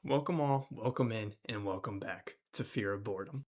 Welcome all, welcome in, and welcome back to Fear of Boredom.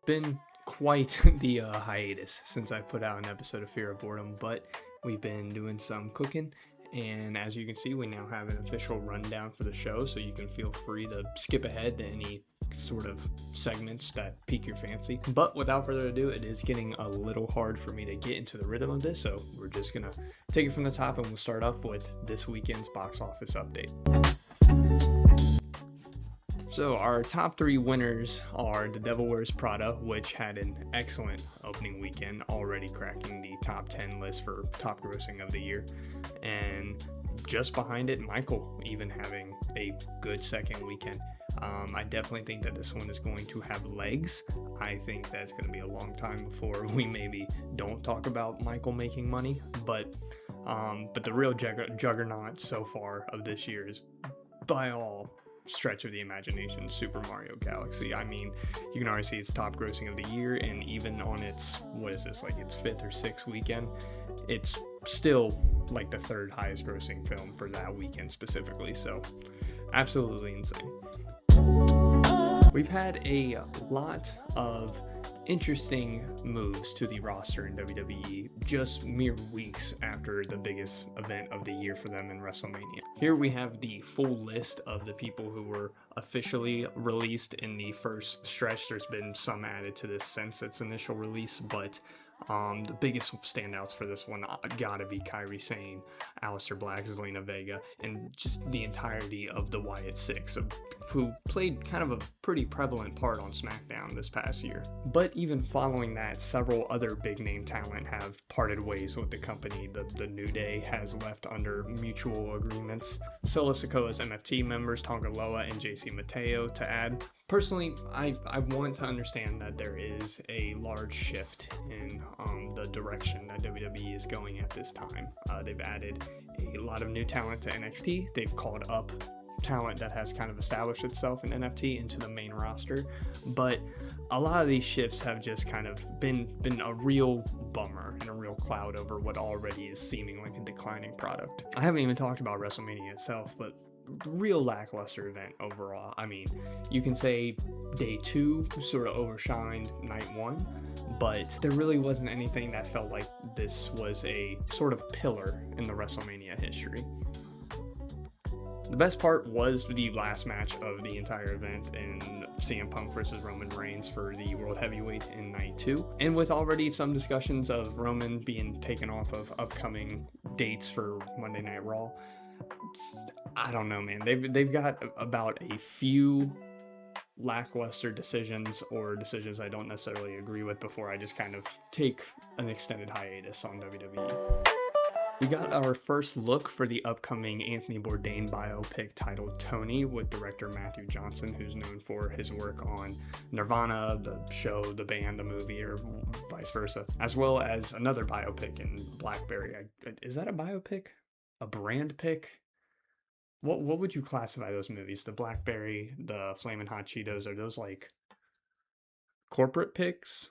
Been quite the hiatus since I put out an episode of Fear of Boredom, but we've been doing some cooking, and as you can see, we now have an official rundown for the show, so you can feel free to skip ahead to any sort of segments that pique your fancy. But without further ado, it is getting a little hard for me to get into the rhythm of this, so we're just gonna take it from the top, and we'll start off with this weekend's box office update. So our top three winners are The Devil Wears Prada, which had an excellent opening weekend, already cracking the top 10 list for top grossing of the year. And just behind it, Michael, even having a good second weekend. I definitely think that this one is going to have legs. I think that's going to be a long time before we maybe don't talk about Michael making money. But the real juggernaut so far of this year is, by all stretch of the imagination, Super Mario Galaxy. I mean, you can already see it's top grossing of the year, and even on its, its fifth or sixth weekend, it's still like the third highest grossing film for that weekend specifically, so absolutely insane. We've had a lot of interesting moves to the roster in WWE just mere weeks after the biggest event of the year for them in WrestleMania. Here we have the full list of the people who were officially released in the first stretch. There's been some added to this since its initial release, but the biggest standouts for this one gotta be Kairi Sane, Aleister Black, Zelina Vega, and just the entirety of the Wyatt Six, who played kind of a pretty prevalent part on SmackDown this past year. But even following that, several other big name talent have parted ways with the company. The New Day has left under mutual agreements. Solo Sikoa's MFT members, Tonga Loa and JC Mateo, to add. Personally, I want to understand that there is a large shift in the direction that WWE is going at this time. They've added a lot of new talent to NXT. They've called up talent that has kind of established itself in NXT into the main roster, but a lot of these shifts have just kind of been a real bummer and a real cloud over what already is seeming like a declining product. I haven't even talked about WrestleMania itself, but real lackluster event overall. I mean, you can say day 2 sort of overshined night 1, but there really wasn't anything that felt like this was a sort of pillar in the WrestleMania history. The best part was the last match of the entire event in CM Punk versus Roman Reigns for the World Heavyweight in night 2. And with already some discussions of Roman being taken off of upcoming dates for Monday Night Raw, I don't know, man. They've got about a few lackluster decisions or decisions I don't necessarily agree with before I just kind of take an extended hiatus on WWE. We got our first look for the upcoming Anthony Bourdain biopic titled Tony, with director Matthew Johnson, who's known for his work on Nirvana, the show, the band, the movie, or vice versa, as well as another biopic in Blackberry. Is that a biopic? A brand pick? What would you classify those movies? The Blackberry, the Flamin' Hot Cheetos, are those like corporate picks?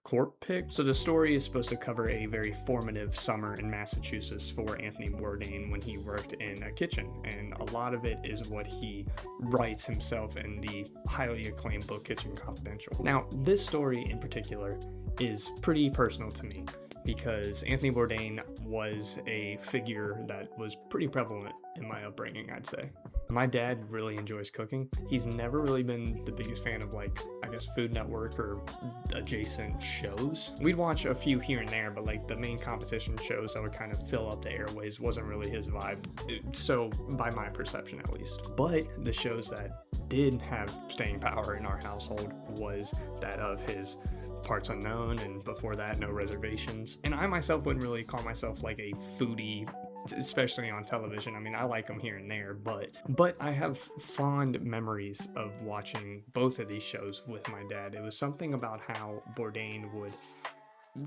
Corp pick? So the story is supposed to cover a very formative summer in Massachusetts for Anthony Bourdain when he worked in a kitchen, and a lot of it is what he writes himself in the highly acclaimed book Kitchen Confidential. Now, this story in particular is pretty personal to me, because Anthony Bourdain was a figure that was pretty prevalent in my upbringing, I'd say. My dad really enjoys cooking. He's never really been the biggest fan of, like, I guess Food Network or adjacent shows. We'd watch a few here and there, but like the main competition shows that would kind of fill up the airways wasn't really his vibe. So by my perception at least. But the shows that did have staying power in our household was that of his Parts Unknown, and before that, No Reservations. And I myself wouldn't really call myself like a foodie, especially on television. I mean, I like them here and there, but I have fond memories of watching both of these shows with my dad. It was something about how Bourdain would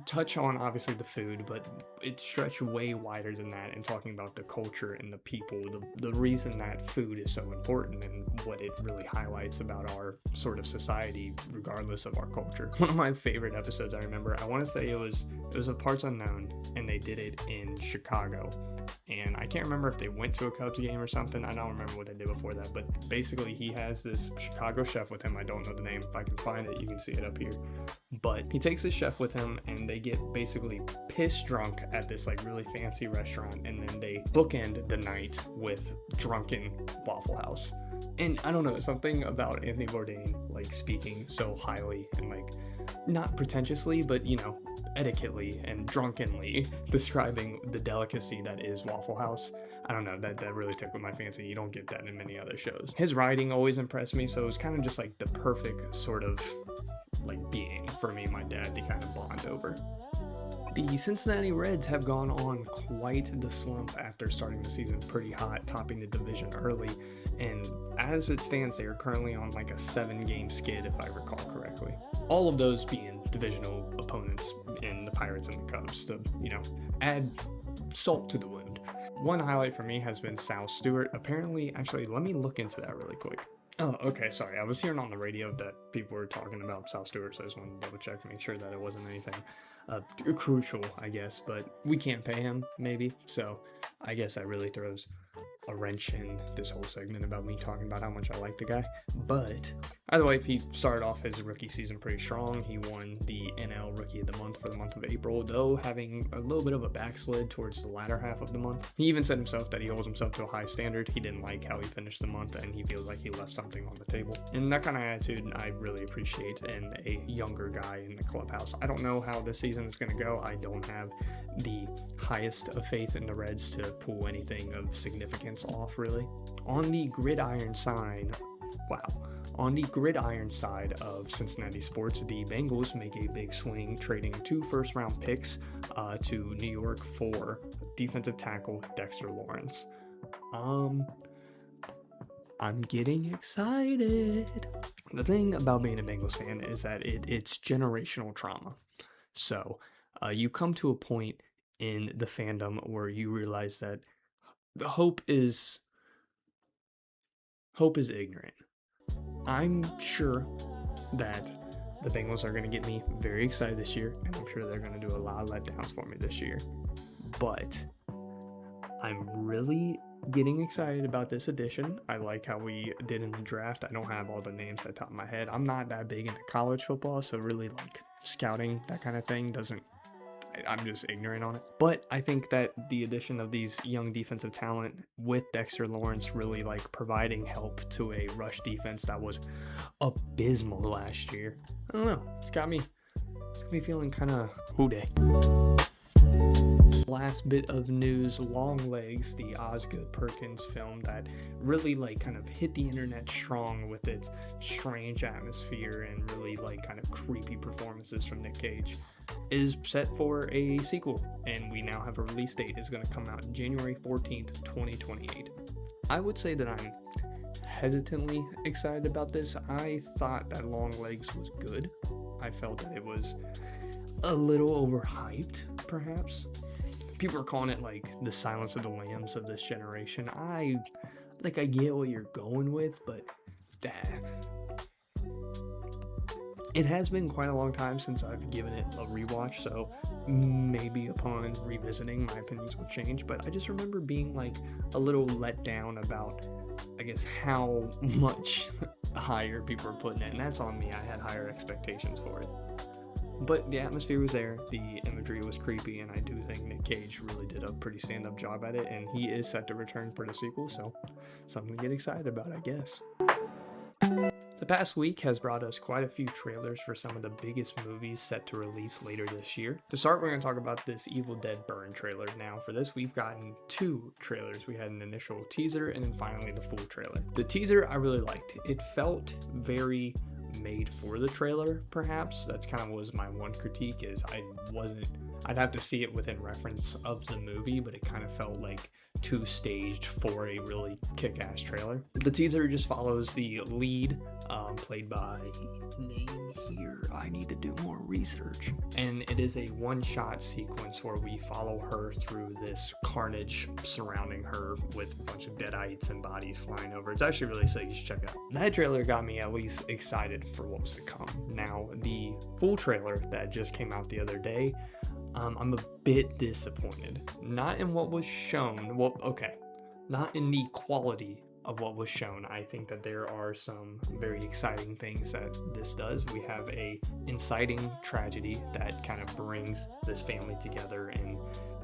touch on obviously the food, but it stretched way wider than that and talking about the culture and the people, the reason that food is so important and what it really highlights about our sort of society regardless of our culture. One of my favorite episodes I remember, I want to say it was a Parts Unknown, and they did it in Chicago, and I can't remember if they went to a Cubs game or something. I don't remember what they did before that, but basically he has this Chicago chef with him. I don't know the name. If I can find it, you can see it up here. But he takes the chef with him, and they get basically piss drunk at this like really fancy restaurant, and then they bookend the night with drunken Waffle House. And I don't know, something about Anthony Bourdain like speaking so highly and like not pretentiously, but you know, etiquettely and drunkenly describing the delicacy that is Waffle House. I don't know, that really tickled my fancy. You don't get that in many other shows. His writing always impressed me, so it was kind of just like the perfect sort of like being for me and my dad to kind of bond over. The Cincinnati Reds have gone on quite the slump after starting the season pretty hot, topping the division early, and as it stands, they are currently on like a 7-game skid, if I recall correctly. All of those being divisional opponents in the Pirates and the Cubs to, you know, add salt to the wound. One highlight for me has been Sal Stewart. Apparently, actually, let me look into that really quick. Oh, okay, sorry. I was hearing on the radio that people were talking about Sal Stewart, so I just wanted to double check to make sure that it wasn't anything crucial, I guess, but we can't pay him, maybe, so I guess that really throws a wrench in this whole segment about me talking about how much I like the guy. But either way, he started off his rookie season pretty strong. He won the NL Rookie of the Month for the month of April, though having a little bit of a backslid towards the latter half of the month. He even said himself that he holds himself to a high standard. He didn't like how he finished the month, and he feels like he left something on the table. And that kind of attitude I really appreciate in a younger guy in the clubhouse. I don't know how this season is going to go. I don't have the highest of faith in the Reds to pull anything of significance off, really. On the gridiron side of Cincinnati sports, the Bengals make a big swing, trading 2 first-round picks to New York for defensive tackle Dexter Lawrence. I'm getting excited. The thing about being a Bengals fan is that it's generational trauma. So you come to a point in the fandom where you realize that the hope is ignorant. I'm sure that the Bengals are going to get me very excited this year, and I'm sure they're going to do a lot of letdowns for me this year. But I'm really getting excited about this edition. I like how we did in the draft. I don't have all the names at the top of my head. I'm not that big into college football, so really like scouting, that kind of thing I'm just ignorant on it. But I think that the addition of these young defensive talent with Dexter Lawrence really like providing help to a rush defense that was abysmal last year. I don't know. It's got me feeling kind of hoo-day. Last bit of news, Longlegs, the Osgood Perkins film that really like kind of hit the internet strong with its strange atmosphere and really like kind of creepy performances from Nick Cage, is set for a sequel, and we now have a release date. It's going to come out January 14th, 2028. I would say that I'm hesitantly excited about this. I thought that Longlegs was good. I felt that it was a little overhyped, perhaps. People are calling it like the Silence of the Lambs of this generation. I get what you're going with, but it has been quite a long time since I've given it a rewatch, so maybe upon revisiting my opinions will change, but I just remember being like a little let down about, I guess, how much higher people are putting it, and that's on me. I had higher expectations for it. But the atmosphere was there, the imagery was creepy, and I do think Nick Cage really did a pretty stand-up job at it, and he is set to return for the sequel, so something to get excited about, I guess. The past week has brought us quite a few trailers for some of the biggest movies set to release later this year. To start, we're going to talk about this Evil Dead Burn trailer. Now, for this, we've gotten 2 trailers. We had an initial teaser, and then finally the full trailer. The teaser I really liked. It felt very made for the trailer, perhaps. That's kind of was my one critique, is I'd have to see it within reference of the movie, but it kind of felt like too staged for a really kick-ass trailer. The teaser just follows the lead, played by name here, I need to do more research, and it is a one-shot sequence where we follow her through this carnage surrounding her with a bunch of deadites and bodies flying over. It's actually really sick. You should check it out. That trailer got me at least excited for what was to come. Now, the full trailer that just came out the other day, I'm a bit disappointed. Not in what was shown. Well, okay. Not in the quality of what was shown. I think that there are some very exciting things that this does. We have a inciting tragedy that kind of brings this family together and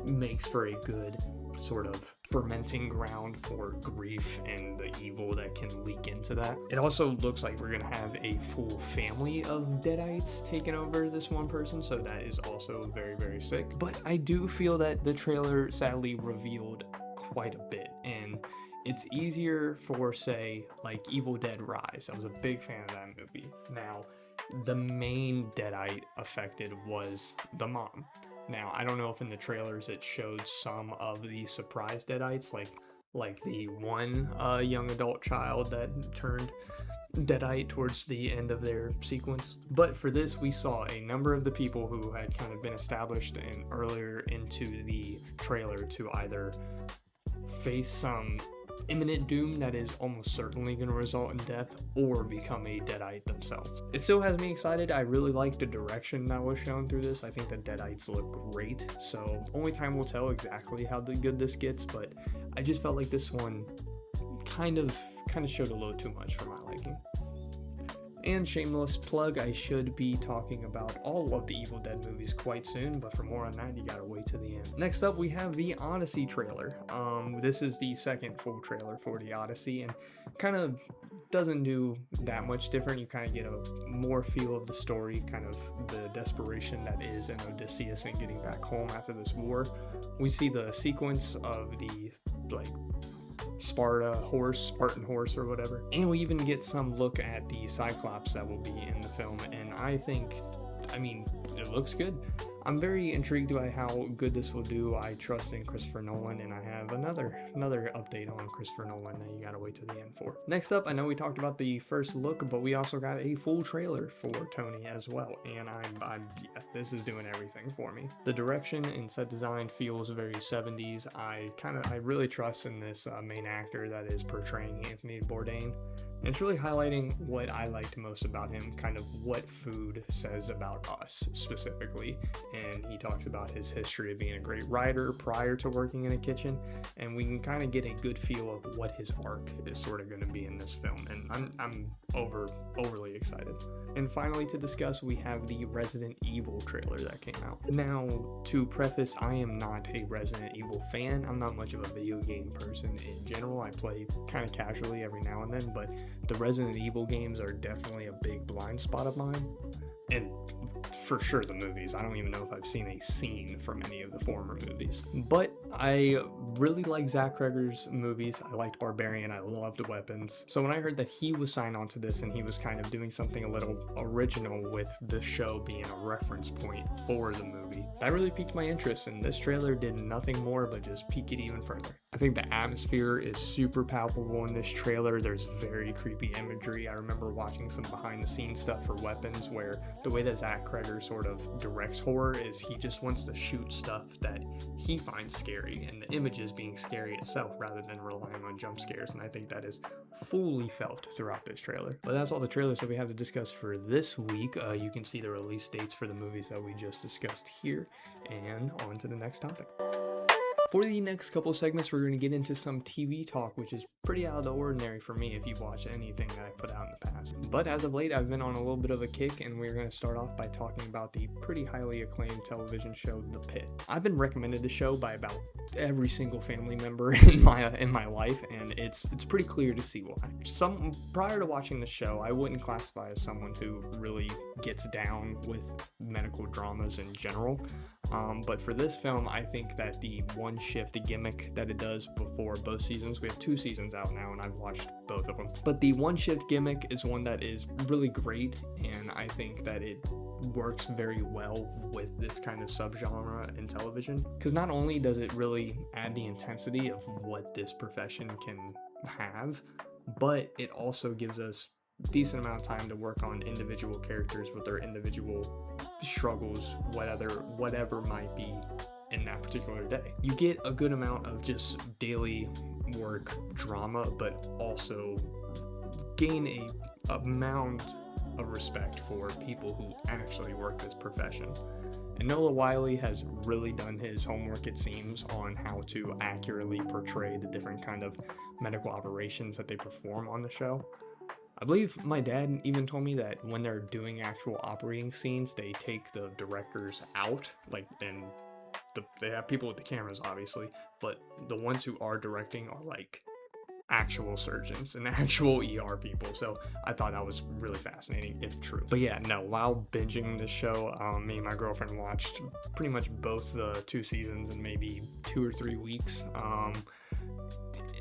makes for a good sort of fermenting ground for grief and the evil that can leak into that. It also looks like we're gonna have a full family of deadites taking over this one person, so that is also very, very sick. But I do feel that the trailer sadly revealed quite a bit, and it's easier for, say, like Evil Dead Rise. I was a big fan of that movie. Now, the main deadite affected was the mom. Now, I don't know if in the trailers it showed some of the surprise deadites, like the one young adult child that turned deadite towards the end of their sequence. But for this, we saw a number of the people who had kind of been established and earlier into the trailer to either face some imminent doom that is almost certainly going to result in death or become a deadite themselves. It still has me excited. I really like the direction that was shown through this. I think the deadites look great, so only time will tell exactly how good this gets, but I just felt like this one kind of showed a little too much for my liking. And shameless plug, I should be talking about all of the Evil Dead movies quite soon, but for more on that, you gotta wait to the end. Next up, we have the Odyssey trailer. This is the second full trailer for the Odyssey, and kind of doesn't do that much different. You kind of get a more feel of the story, kind of the desperation that is in Odysseus and getting back home after this war. We see the sequence of the, like, Spartan horse or whatever, and we even get some look at the Cyclops that will be in the film, and I mean it looks good. I'm very intrigued by how good this will do. I trust in Christopher Nolan, and I have another update on Christopher Nolan that you gotta wait to the end for. Next up, I know we talked about the first look, but we also got a full trailer for Tony as well, and yeah, this is doing everything for me. The direction and set design feels very 70s. I really trust in this main actor that is portraying Anthony Bourdain. And it's really highlighting what I liked most about him, kind of what food says about us specifically. And he talks about his history of being a great writer prior to working in a kitchen, and we can kind of get a good feel of what his arc is sort of going to be in this film, and I'm overly excited. And finally, to discuss, we have the Resident Evil trailer that came out. Now, to preface, I am not a Resident Evil fan. I'm not much of a video game person in general. I play kind of casually every now and then, but the Resident Evil games are definitely a big blind spot of mine. And for sure the movies. I don't even know if I've seen a scene from any of the former movies. But I really like Zach Cregger's movies. I liked Barbarian. I loved Weapons. So when I heard that he was signed on to this and he was kind of doing something a little original with the show being a reference point for the movie, that really piqued my interest, and this trailer did nothing more but just pique it even further. I think the atmosphere is super palpable in this trailer. There's very creepy imagery. I remember watching some behind the scenes stuff for Weapons where the way that Zach Cregger sort of directs horror is he just wants to shoot stuff that he finds scary, and the images being scary itself rather than relying on jump scares, and I think that is fully felt throughout this trailer. But that's all the trailers that we have to discuss for this week. You can see the release dates for the movies that we just discussed here, and on to the next topic. For the next couple segments, we're going to get into some TV talk, which is pretty out of the ordinary for me if you've watched anything that I put out in the past. But as of late, I've been on a little bit of a kick, and we're going to start off by talking about the pretty highly acclaimed television show, The Pitt. I've been recommended the show by about every single family member in my life, and it's pretty clear to see why. Prior to watching the show, I wouldn't classify as someone who really gets down with medical dramas in general. But for this film, I think that the one shift gimmick that it does before both seasons, we have 2 seasons out now, and I've watched both of them. But the one shift gimmick is one that is really great, and I think that it works very well with this kind of subgenre in television, because not only does it really add the intensity of what this profession can have, but it also gives us a decent amount of time to work on individual characters with their individual struggles, whatever might be in that particular day. You get a good amount of just daily work drama, but also gain a amount of respect for people who actually work this profession. And Noah Wiley has really done his homework, it seems, on how to accurately portray the different kind of medical operations that they perform on the show. I believe my dad even told me that when they're doing actual operating scenes, they take the directors out, like, and they have people with the cameras, obviously, but the ones who are directing are like actual surgeons and actual ER people. So I thought that was really fascinating, if true. But yeah, no, while binging this show, me and my girlfriend watched pretty much both the 2 seasons in maybe 2 or 3 weeks.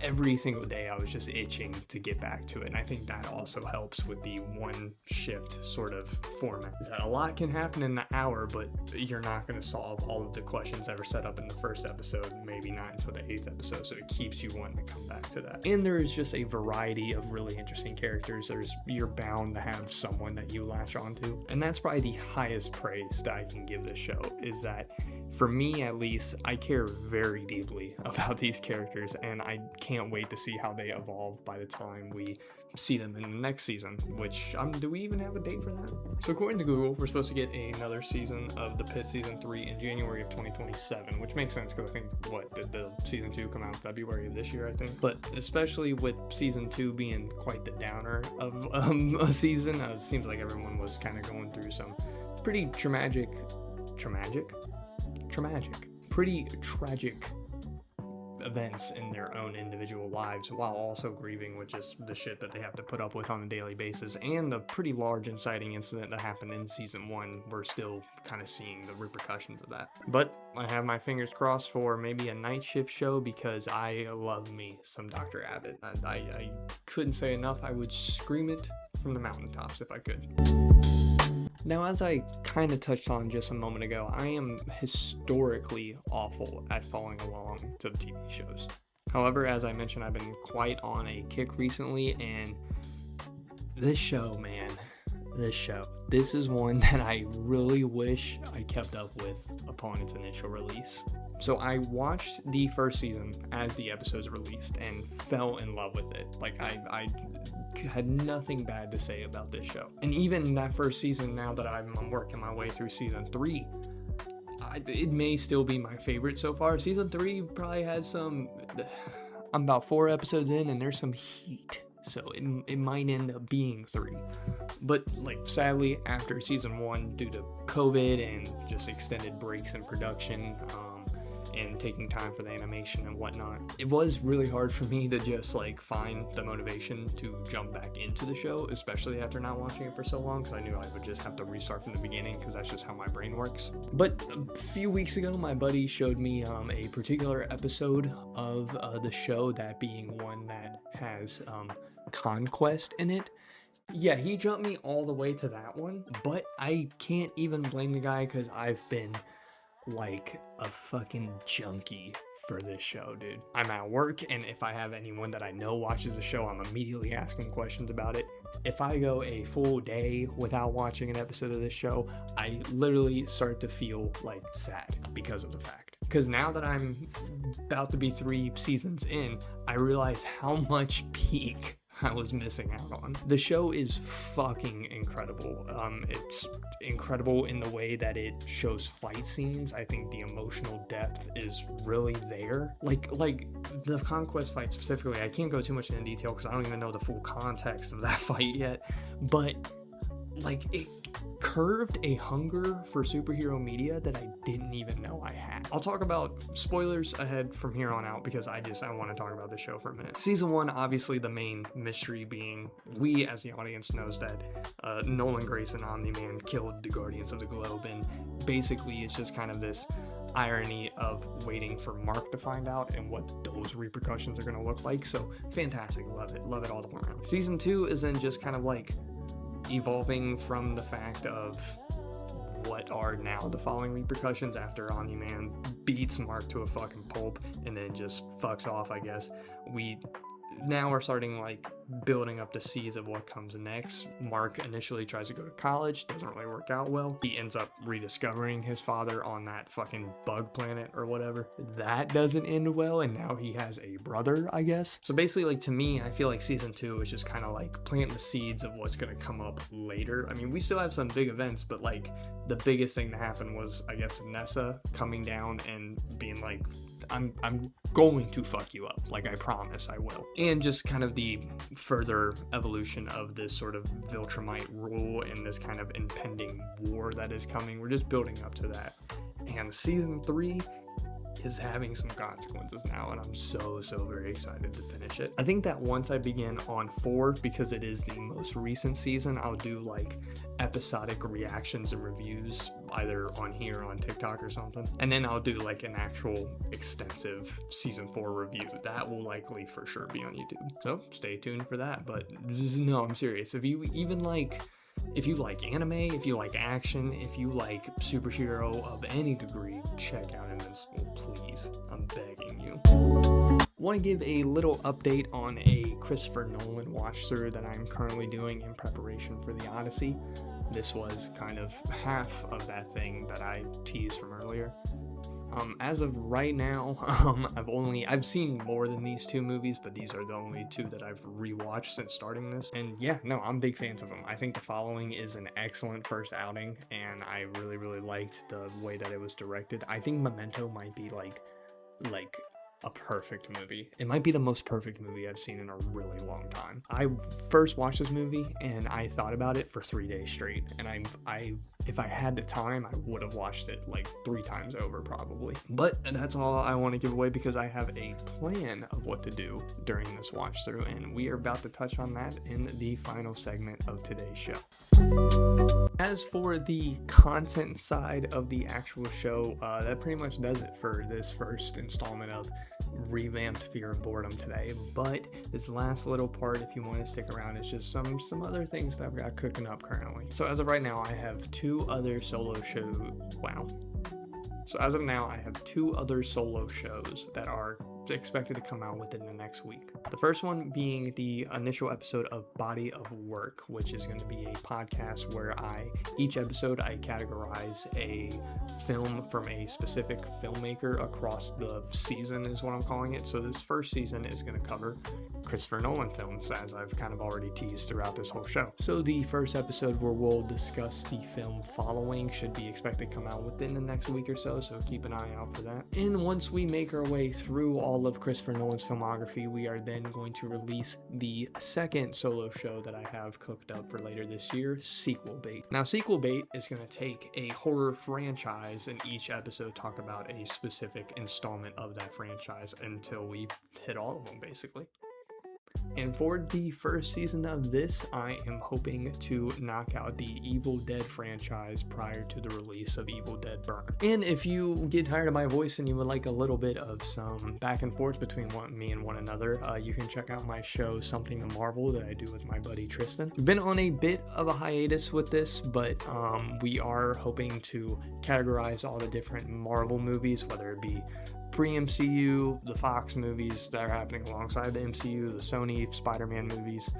Every single day I was just itching to get back to it, and I think that also helps with the one shift sort of format. Is that a lot can happen in the hour, but you're not going to solve all of the questions that were set up in the first episode, maybe not until the 8th episode, so it keeps you wanting to come back to that. And there's just a variety of really interesting characters. You're bound to have someone that you latch onto, and that's probably the highest praise that I can give this show, is that for me, at least, I care very deeply about these characters, and I can't wait to see how they evolve by the time we see them in the next season, which, do we even have a date for that? So according to Google, we're supposed to get another season of the Pitt Season 3 in January of 2027, which makes sense because I think, did the Season 2 come out in February of this year, I think? But especially with Season 2 being quite the downer of a season, it seems like everyone was kind of going through some pretty pretty tragic events in their own individual lives, while also grieving with just the shit that they have to put up with on a daily basis, and the pretty large inciting incident that happened in season 1. We're still kind of seeing the repercussions of that. But I have my fingers crossed for maybe a night shift show, because I love me some Dr. Abbott. I couldn't say enough. I would scream it from the mountaintops if I could. Now, as I kind of touched on just a moment ago, I am historically awful at following along to the TV shows. However, as I mentioned, I've been quite on a kick recently, and this show, man, this is one that I really wish I kept up with upon its initial release. So I watched the first season as the episodes released and fell in love with it. Like, I had nothing bad to say about this show. And even that first season, now that I'm working my way through season 3, it may still be my favorite so far. Season 3 probably has I'm about 4 episodes in, and there's some heat. So it might end up being 3. But, like, sadly, after season 1, due to COVID and just extended breaks in production, and taking time for the animation and whatnot, it was really hard for me to just, like, find the motivation to jump back into the show, especially after not watching it for so long, because I knew I would just have to restart from the beginning, because that's just how my brain works. But a few weeks ago, my buddy showed me a particular episode of the show, that being one that has Conquest in it. Yeah, he jumped me all the way to that one, but I can't even blame the guy, because I've been like a fucking junkie for this show, dude. I'm at work, and if I have anyone that I know watches the show, I'm immediately asking questions about it. If I go a full day without watching an episode of this show, I literally start to feel like sad because of the fact. Because now that I'm about to be 3 seasons in, I realize how much peak I was missing out on. The show is fucking incredible. It's incredible in the way that it shows fight scenes. I think the emotional depth is really there. Like the Conquest fight specifically, I can't go too much into detail because I don't even know the full context of that fight yet, but like curved a hunger for superhero media that I didn't even know I had. I'll talk about spoilers ahead from here on out because I want to talk about the show for a minute. Season 1, obviously the main mystery being, we as the audience knows that Nolan Grayson, Omni-Man, killed the Guardians of the Globe, and basically it's just kind of this irony of waiting for Mark to find out and what those repercussions are going to look like. So fantastic, love it all the way around. Season 2 is then just kind of like evolving from the fact of what are now the following repercussions after Omni-Man beats Mark to a fucking pulp and then just fucks off, I guess. We now are starting like building up the seeds of what comes next. Mark initially tries to go to college, doesn't really work out well. He ends up rediscovering his father on that fucking bug planet or whatever. That doesn't end well, and now he has a brother, I guess. So basically, like, to me, I feel like season 2 is just kind of like planting the seeds of what's gonna come up later. I mean, we still have some big events, but like the biggest thing to happen was, I guess, Nessa coming down and being like, I'm going to fuck you up, like I promise I will. And just kind of the further evolution of this sort of Viltrumite rule and this kind of impending war that is coming. We're just building up to that. And season 3 is having some consequences now, and I'm so very excited to finish it. I think that once I begin on 4, because it is the most recent season, I'll do like episodic reactions and reviews either on here on TikTok or something, and then I'll do like an actual extensive season 4 review that will likely for sure be on YouTube, so stay tuned for that. But no, I'm serious. If you like anime, if you like action, if you like superhero of any degree, check out Invincible, please. I'm begging you. Want to give a little update on a Christopher Nolan watch through that I'm currently doing in preparation for the Odyssey. This was kind of half of that thing that I teased from earlier. As of right now, I've seen more than these 2 movies, but these are the only 2 that I've rewatched since starting this. And yeah, no, I'm big fans of them. I think The Following is an excellent first outing, and I really liked the way that it was directed. I think Memento might be like a perfect movie. It might be the most perfect movie I've seen in a really long time. I first watched this movie and I thought about it for 3 days straight, and if I had the time, I would have watched it like 3 times over probably. But that's all I want to give away because I have a plan of what to do during this watch through, and we are about to touch on that in the final segment of today's show. As for the content side of the actual show, that pretty much does it for this first installment of revamped Fear of Boredom today. But this last little part, if you want to stick around, is just some other things that I've got cooking up currently. So as of right now, I have 2 other solo shows. So as of now, I have 2 other solo shows that are expected to come out within the next week. The first one being the initial episode of Body of Work, which is going to be a podcast where each episode I categorize a film from a specific filmmaker across the season is what I'm calling it. So this first season is going to cover Christopher Nolan films, as I've kind of already teased throughout this whole show. So the first episode where we'll discuss the film Following should be expected to come out within the next week or so keep an eye out for that. And once we make our way through all of Christopher Nolan's filmography, we are then going to release the second solo show that I have cooked up for later this year, Sequel Bait. Now, Sequel Bait is going to take a horror franchise and each episode talk about a specific installment of that franchise until we hit all of them, basically. And for the first season of this, I am hoping to knock out the Evil Dead franchise prior to the release of Evil Dead Burn. And if you get tired of my voice and you would like a little bit of some back and forth between me and one another, you can check out my show Something to Marvel that I do with my buddy Tristan. We've been on a bit of a hiatus with this, but we are hoping to categorize all the different Marvel movies, whether it be pre-MCU, the Fox movies that are happening alongside the MCU, the Sony Spider-Man movies.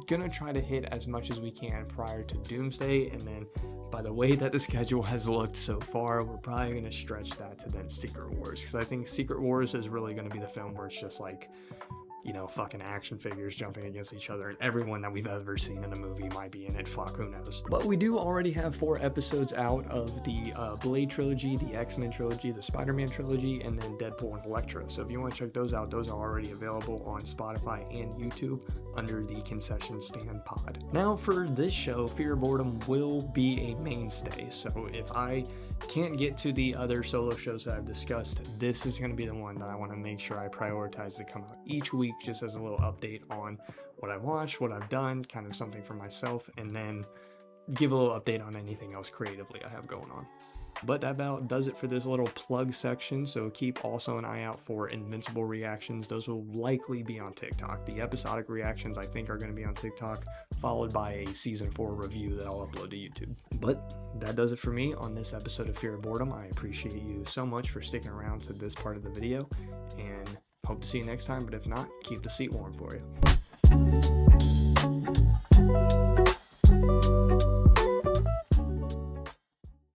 Gonna try to hit as much as we can prior to Doomsday, and then by the way that the schedule has looked so far, we're probably gonna stretch that to then Secret Wars, because I think Secret Wars is really gonna be the film where it's just like, you know, fucking action figures jumping against each other, and everyone that we've ever seen in a movie might be in it. Fuck, who knows? But we do already have 4 episodes out of the Blade trilogy, the X-Men trilogy, the Spider-Man trilogy, and then Deadpool and Elektra. So if you want to check those out, those are already available on Spotify and YouTube under the Concession Stand Pod. Now for this show, Fear of Boredom will be a mainstay. So if I can't get to the other solo shows that I've discussed, this is going to be the one that I want to make sure I prioritize to come out each week, just as a little update on what I've watched, what I've done, kind of something for myself, and then give a little update on anything else creatively I have going on. But that about does it for this little plug section, so keep also an eye out for Invincible reactions. Those will likely be on TikTok. The episodic reactions I think are going to be on TikTok, followed by a season 4 review that I'll upload to YouTube. But that does it for me on this episode of Fear of Boredom. I appreciate you so much for sticking around to this part of the video, and hope to see you next time, but if not, keep the seat warm for you.